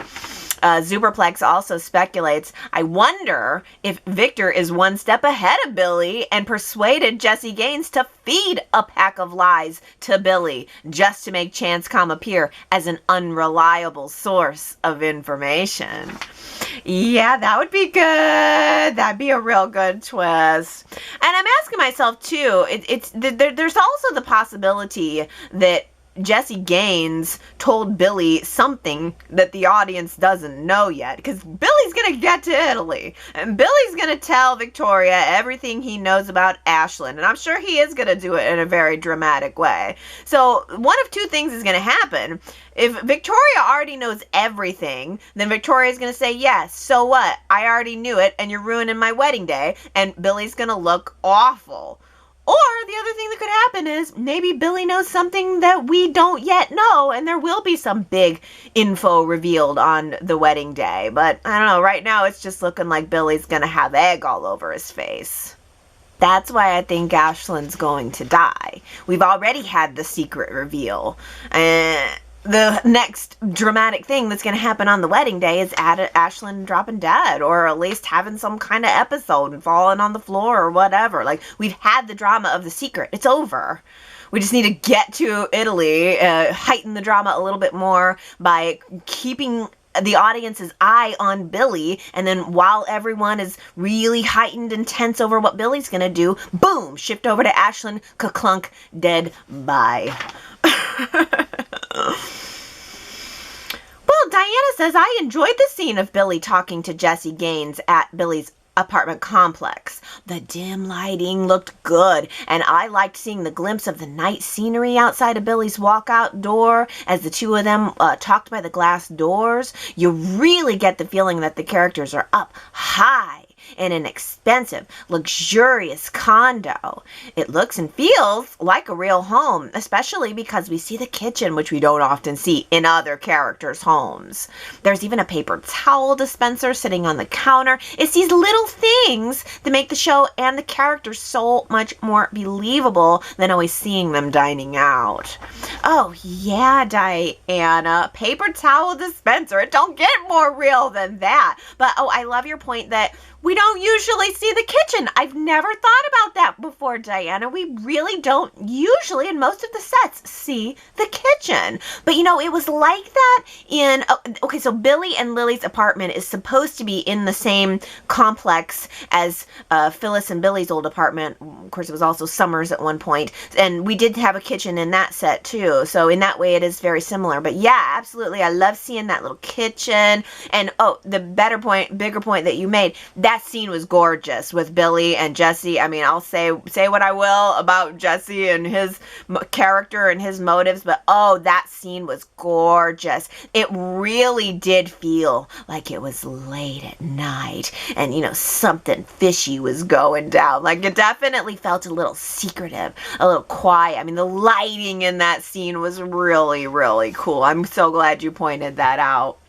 Superplex also speculates, I wonder if Victor is one step ahead of Billy and persuaded Jesse Gaines to feed a pack of lies to Billy just to make Chance Com appear as an unreliable source of information. Yeah, that would be good. That'd be a real good twist. And I'm asking myself, too, there's also the possibility that Jesse Gaines told Billy something that the audience doesn't know yet, because Billy's going to get to Italy, and Billy's going to tell Victoria everything he knows about Ashland, and I'm sure he is going to do it in a very dramatic way. So one of two things is going to happen. If Victoria already knows everything, then Victoria's going to say, yes, so what? I already knew it, and you're ruining my wedding day, and Billy's going to look awful. Or the other thing that could happen is maybe Billy knows something that we don't yet know, and there will be some big info revealed on the wedding day. But I don't know, right now it's just looking like Billy's going to have egg all over his face. That's why I think Ashland's going to die. We've already had the secret reveal. The next dramatic thing that's going to happen on the wedding day is Ashland dropping dead, or at least having some kind of episode and falling on the floor or whatever. Like, we've had the drama of the secret. It's over. We just need to get to Italy, heighten the drama a little bit more by keeping the audience's eye on Billy, and then while everyone is really heightened and tense over what Billy's going to do, boom, shift over to Ashland, ka-clunk, dead, bye. Well, Diana says, I enjoyed the scene of Billy talking to Jesse Gaines at Billy's apartment complex. The dim lighting looked good, and I liked seeing the glimpse of the night scenery outside of Billy's walkout door as the two of them talked by the glass doors. You really get the feeling that the characters are up high in an expensive, luxurious condo. It looks and feels like a real home, especially because we see the kitchen, which we don't often see in other characters' homes. There's even a paper towel dispenser sitting on the counter. It's these little things that make the show and the characters so much more believable than always seeing them dining out. Oh, yeah, Diana. Paper towel dispenser. It don't get more real than that. But, oh, I love your point that we don't usually see the kitchen. I've never thought about that before, Diana. We really don't usually, in most of the sets, see the kitchen. But, you know, it was like that in... Okay, so Billy and Lily's apartment is supposed to be in the same complex as Phyllis and Billy's old apartment. Of course, it was also Summers at one point. And we did have a kitchen in that set, too. So in that way, it is very similar. But, yeah, absolutely. I love seeing that little kitchen. And, oh, the bigger point that you made, that that scene was gorgeous with Billy and Jesse. I mean, I'll say what I will about Jesse and his character and his motives, but oh, that scene was gorgeous. It really did feel like it was late at night and, something fishy was going down. Like, it definitely felt a little secretive, a little quiet. I mean, the lighting in that scene was really, really cool. I'm so glad you pointed that out.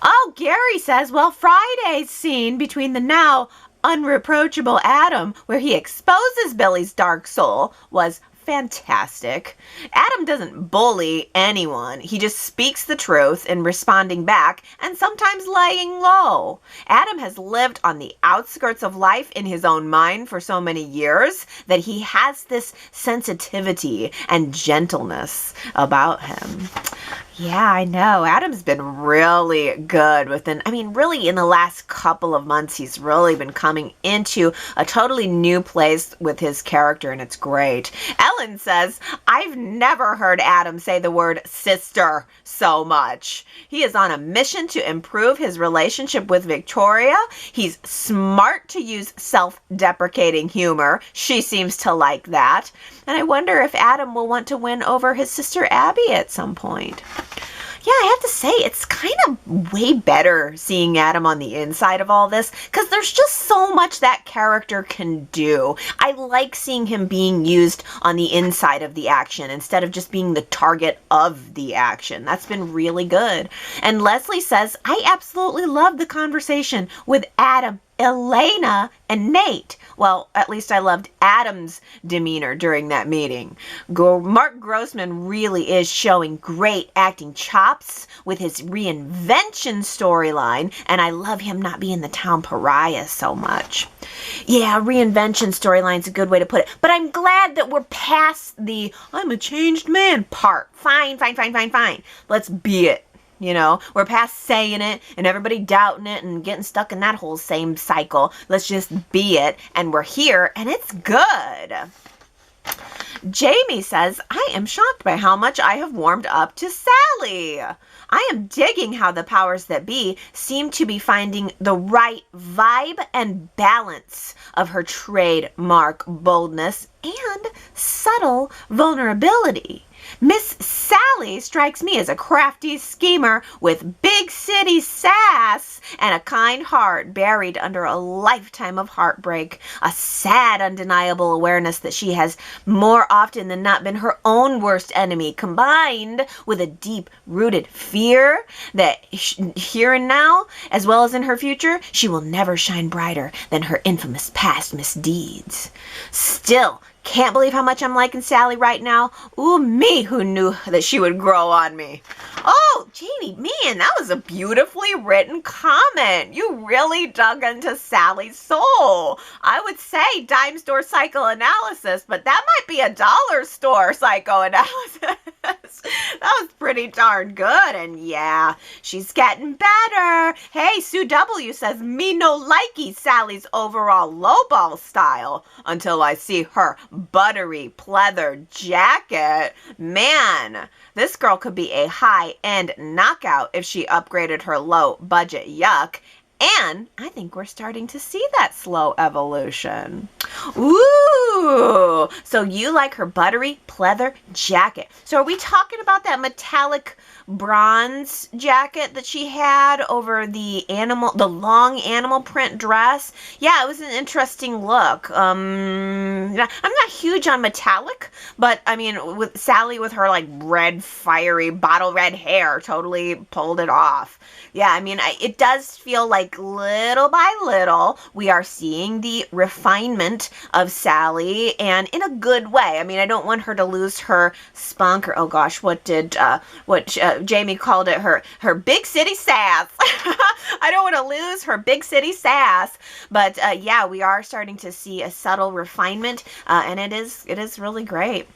Oh, Gary says, well, Friday's scene between the now unreproachable Adam, where he exposes Billy's dark soul, was fantastic. Adam doesn't bully anyone. He just speaks the truth in responding back and sometimes laying low. Adam has lived on the outskirts of life in his own mind for so many years that he has this sensitivity and gentleness about him. Yeah, I know. Adam's been really good really in the last couple of months, he's really been coming into a totally new place with his character, and it's great. Ellen says, I've never heard Adam say the word sister so much. He is on a mission to improve his relationship with Victoria. He's smart to use self-deprecating humor. She seems to like that. And I wonder if Adam will want to win over his sister Abby at some point. Yeah, I have to say, it's kind of way better seeing Adam on the inside of all this, because there's just so much that character can do. I like seeing him being used on the inside of the action instead of just being the target of the action. That's been really good. And Leslie says, I absolutely love the conversation with Adam, Elena, and Nate. Well, at least I loved Adam's demeanor during that meeting. Mark Grossman really is showing great acting chops with his reinvention storyline, and I love him not being the town pariah so much. Yeah, reinvention storyline's a good way to put it, but I'm glad that we're past the I'm a changed man part. Fine. Let's be it. We're past saying it and everybody doubting it and getting stuck in that whole same cycle. Let's just be it, and we're here, and it's good. Jamie says, I am shocked by how much I have warmed up to Sally. I am digging how the powers that be seem to be finding the right vibe and balance of her trademark boldness and subtle vulnerability. Miss Sally strikes me as a crafty schemer with big city sass and a kind heart buried under a lifetime of heartbreak, a sad, undeniable awareness that she has more often than not been her own worst enemy, combined with a deep-rooted fear that here and now, as well as in her future, she will never shine brighter than her infamous past misdeeds. Still, can't believe how much I'm liking Sally right now. Ooh, me, who knew that she would grow on me. Oh, Jamie, man, that was a beautifully written comment. You really dug into Sally's soul. I would say dime store psychoanalysis, but that might be a dollar store psychoanalysis. That was pretty darn good, and yeah, she's getting better. Hey, Sue W. says, me no likey Sally's overall lowball style until I see her buttery pleather jacket. Man, this girl could be a high-end knockout if she upgraded her low-budget yuck. And I think we're starting to see that slow evolution. Ooh, so you like her buttery pleather jacket. So are we talking about that metallic bronze jacket that she had over the long animal print dress? Yeah, it was an interesting look. I'm not huge on metallic, but I mean, with Sally with her like red, fiery, bottle red hair, totally pulled it off. Yeah, I mean, it does feel like little by little we are seeing the refinement of Sally, and in a good way. I mean, I don't want her to lose her spunk, or oh gosh, what Jamie called it, her big city sass. I don't want to lose her big city sass, but yeah, we are starting to see a subtle refinement, and it is really great.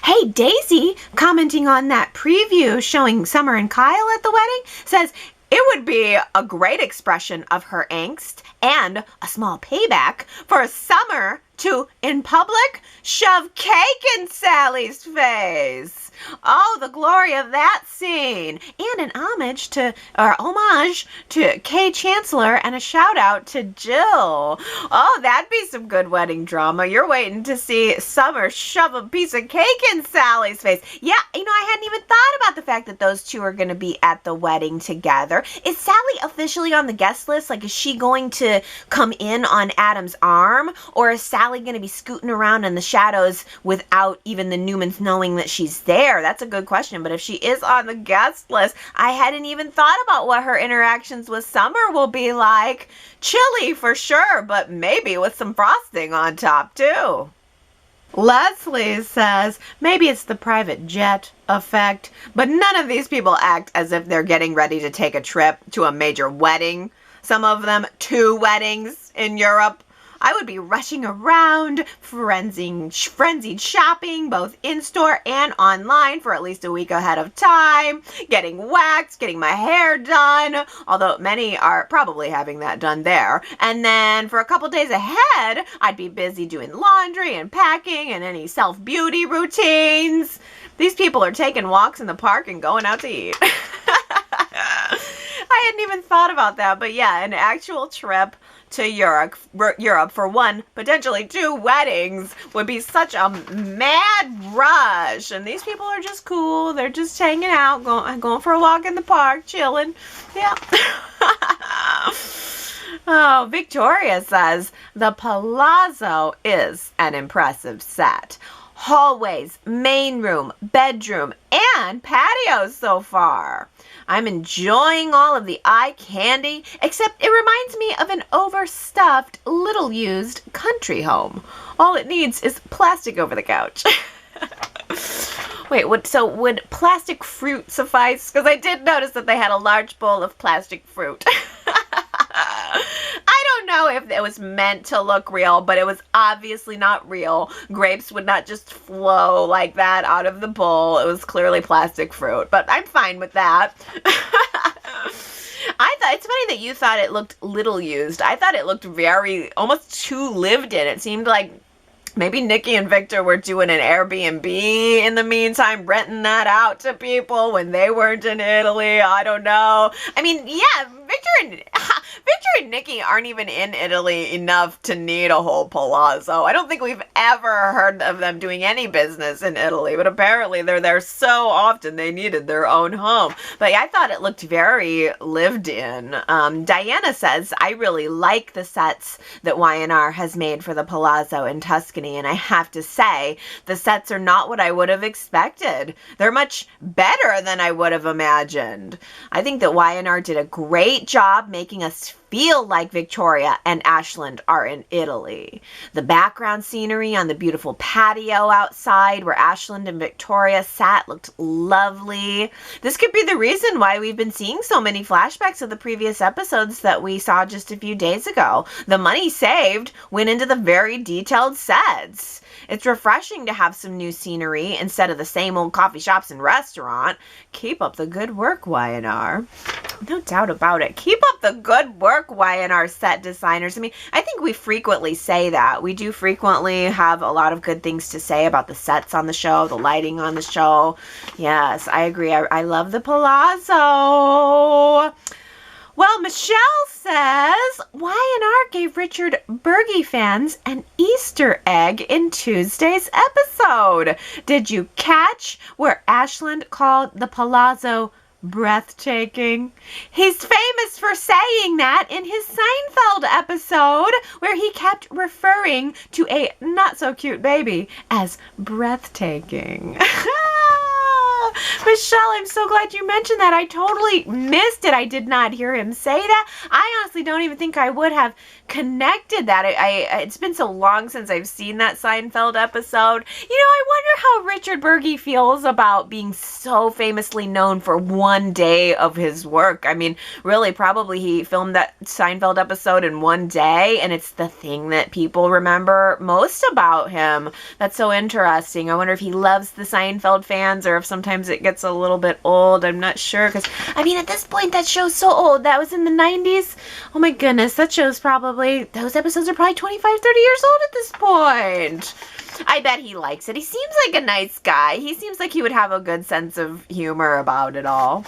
Hey, Daisy, commenting on that preview showing Summer and Kyle at the wedding, says it would be a great expression of her angst and a small payback for Summer to, in public, shove cake in Sally's face. Oh, the glory of that scene. And an homage to Kay Chancellor and a shout out to Jill. Oh, that'd be some good wedding drama. You're waiting to see Summer shove a piece of cake in Sally's face. Yeah, I hadn't even thought about the fact that those two are going to be at the wedding together. Is Sally officially on the guest list? Like, is she going to come in on Adam's arm? Or is Sally going to be scooting around in the shadows without even the Newmans knowing that she's there? That's a good question. But if she is on the guest list, I hadn't even thought about what her interactions with Summer will be like. Chilly for sure, but maybe with some frosting on top too. Leslie says maybe it's the private jet effect, but none of these people act as if they're getting ready to take a trip to a major wedding. Some of them 2 weddings in Europe. I would be rushing around, frenzied shopping, both in-store and online for at least a week ahead of time, getting waxed, getting my hair done, although many are probably having that done there. And then for a couple days ahead, I'd be busy doing laundry and packing and any self-beauty routines. These people are taking walks in the park and going out to eat. I hadn't even thought about that, but yeah, an actual trip to Europe for 1, potentially 2 weddings would be such a mad rush. And these people are just cool. They're just hanging out, going for a walk in the park, chilling. Yeah. Oh, Victoria says the Palazzo is an impressive set. Hallways, main room, bedroom, and patio so far. I'm enjoying all of the eye candy, except it reminds me of an overstuffed, little-used country home. All it needs is plastic over the couch. Wait, would plastic fruit suffice? Because I did notice that they had a large bowl of plastic fruit. I don't know if it was meant to look real, but it was obviously not real. Grapes would not just flow like that out of the bowl. It was clearly plastic fruit, but I'm fine with that. It's funny that you thought it looked little used. I thought it looked almost too lived in. It seemed like maybe Nikki and Victor were doing an Airbnb in the meantime, renting that out to people when they weren't in Italy. I don't know. I mean, yeah, Victor and Nikki aren't even in Italy enough to need a whole palazzo. I don't think we've ever heard of them doing any business in Italy, but apparently they're there so often they needed their own home. But yeah, I thought it looked very lived in. Diana says, I really like the sets that Y&R has made for the palazzo in Tuscany, and I have to say, the sets are not what I would have expected. They're much better than I would have imagined. I think that Y&R did a great job making us feel like Victoria and Ashland are in Italy. The background scenery on the beautiful patio outside where Ashland and Victoria sat looked lovely. This could be the reason why we've been seeing so many flashbacks of the previous episodes that we saw just a few days ago. The money saved went into the very detailed sets. It's refreshing to have some new scenery instead of the same old coffee shops and restaurant. Keep up the good work, Y&R. No doubt about it. Keep up the good work, Y&R set designers. I mean, I think we frequently say that. We do frequently have a lot of good things to say about the sets on the show, the lighting on the show. Yes, I agree. I love the palazzo. Well, Michelle says Y&R gave Richard Berge fans an Easter egg in Tuesday's episode. Did you catch where Ashland called the palazzo breathtaking? He's famous for saying that in his Seinfeld episode where he kept referring to a not-so-cute baby as breathtaking. Michelle, I'm so glad you mentioned that. I totally missed it. I did not hear him say that. I honestly don't even think I would have connected that. It's been so long since I've seen that Seinfeld episode. I wonder how Richard Berge feels about being so famously known for one day of his work. I mean, really, probably he filmed that Seinfeld episode in one day, and it's the thing that people remember most about him. That's so interesting. I wonder if he loves the Seinfeld fans or if sometimes sometimes it gets a little bit old. I'm not sure, because, I mean, at this point, that show's so old. That was in the 90s. Oh my goodness, that show's probably, those episodes are probably 25, 30 years old at this point. I bet he likes it. He seems like a nice guy. He seems like he would have a good sense of humor about it all.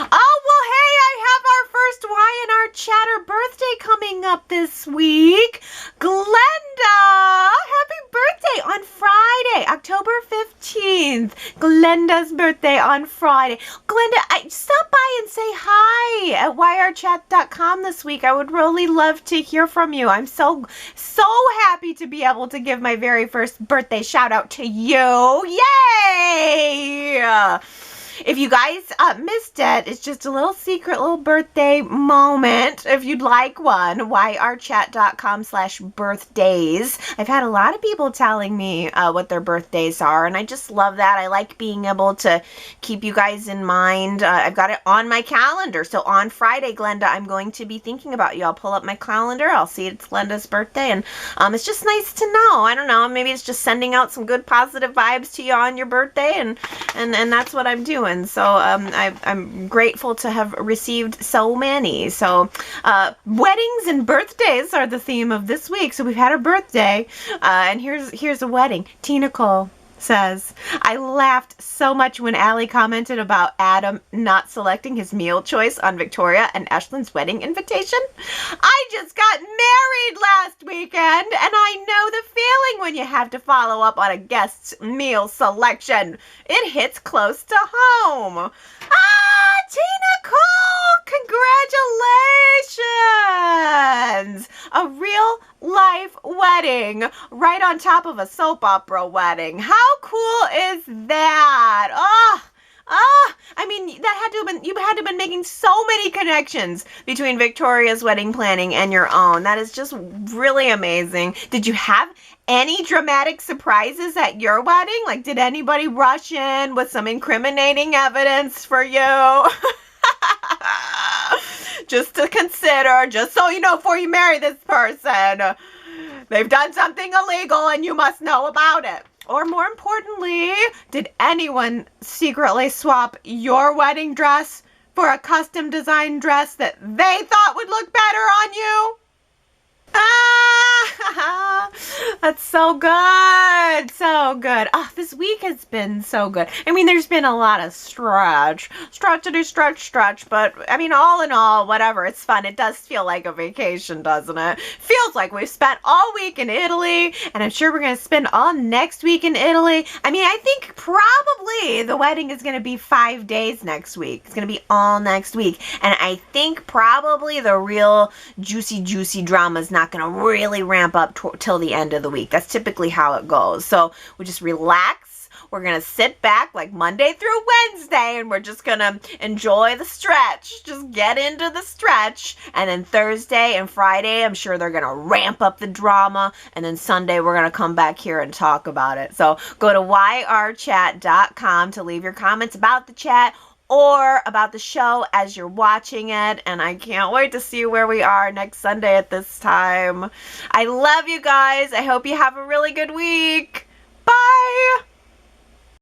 Oh, well, hey, I have our first Y&R Chatter birthday coming up this week. Glenda, happy birthday on Friday, October 15th. Glenda's birthday on Friday. Glenda, stop by and say hi at yrchat.com this week. I would really love to hear from you. I'm so happy to be able to give my very first birthday shout out to you. Yay! If you guys missed it, it's just a little secret little birthday moment. If you'd like one, yrchat.com/birthdays. I've had a lot of people telling me what their birthdays are, and I just love that. I like being able to keep you guys in mind. I've got it on my calendar. So on Friday, Glenda, I'm going to be thinking about you. I'll pull up my calendar. I'll see it's Glenda's birthday, and it's just nice to know. I don't know. Maybe it's just sending out some good positive vibes to you on your birthday, and that's what I'm doing. So I'm grateful to have received so many. So weddings and birthdays are the theme of this week. So we've had a birthday, and here's a wedding. Tina Cole says, I laughed so much when Allie commented about Adam not selecting his meal choice on Victoria and Ashland's wedding invitation. I just got married last weekend, and I know the feeling when you have to follow up on a guest's meal selection. It hits close to home. Tina Cole, congratulations! A real life wedding right on top of a soap opera wedding. How cool is that? I mean, you had to have been making so many connections between Victoria's wedding planning and your own. That is just really amazing. Did you have any dramatic surprises at your wedding? Like, did anybody rush in with some incriminating evidence for you? Just to consider, just so you know, before you marry this person, they've done something illegal and you must know about it. Or more importantly, did anyone secretly swap your wedding dress for a custom designed dress that they thought would look better on you? That's so good. So good. This week has been so good. I mean, there's been a lot of stretch, but I mean, all in all, whatever. It's fun. It does feel like a vacation, doesn't it? Feels like we've spent all week in Italy, and I'm sure we're going to spend all next week in Italy. I mean, I think probably the wedding is going to be 5 days next week. It's going to be all next week. And I think probably the real juicy drama is not going to really ramp up till the end of the week. That's typically how it goes. So we just relax. We're going to sit back like Monday through Wednesday, and we're just going to enjoy the stretch. Just get into the stretch. And then Thursday and Friday, I'm sure they're going to ramp up the drama. And then Sunday, we're going to come back here and talk about it. So go to yrchat.com to leave your comments about the chat or about the show as you're watching it. And I can't wait to see where we are next Sunday at this time. I love you guys. I hope you have a really good week. Bye.